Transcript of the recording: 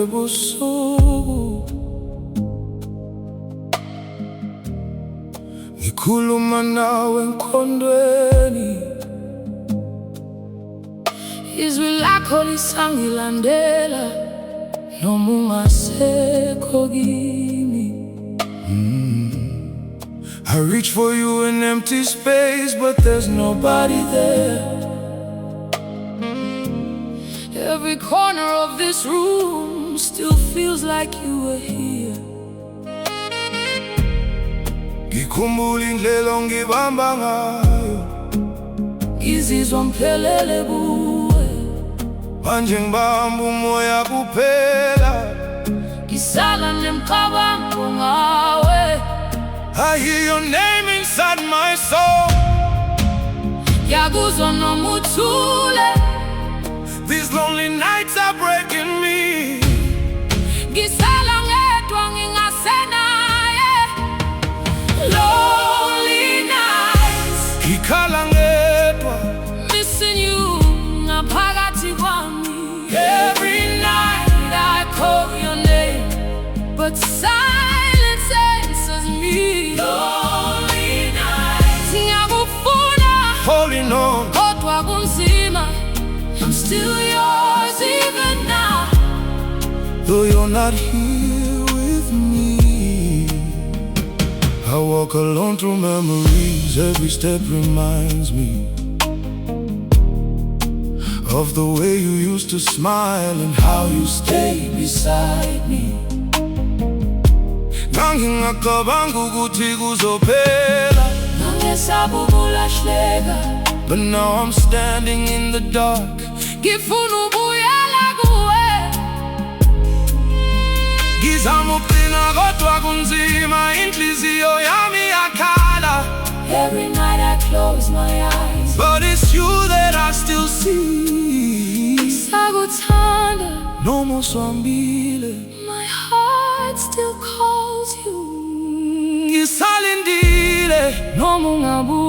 Ubusuku ngikhuluma nawe enkondweni, izwi lakho lisangilandela noma ungasekho kimi. I reach for you in empty space, but there's nobody there. Every corner of this room still feels like you were here. Ngikhumbula indlela ongibamba ngayo, ngizizwa ngiphelele kuwe. Manje ngibamba umoya kuphela, ngisala nemicabango ngawe. I hear your name inside my soul. Ngiyakuzwa noma uthule. These lonely nights are breaking me. Ngisala ngedwa ngingasenaye. Lonely nights, ngikhala ngedwa, missing you ngaphakathi kwami. Every night I call your name, but silence answers me. Lonely nights, ngiyakufuna, holding on, kodwa kunzima. I'm still yours even now, though you're not here with me. I walk alone through memories, every step reminds me of the way you used to smile and how you stayed beside me. Ngangingacabanga ukuthi kuzophela, ngangesaba ukulahleka, but now I'm standing in the dark. Ngifuna ubuyela kuwe, ngizama ukuqina kodwa kunzima, inhliziyo yami yakhala. Every night I close my eyes, but it's you that I still see. Ngisakuthanda noma uswambile, my heart still calls you. Ngisalindile noma ungabuyi.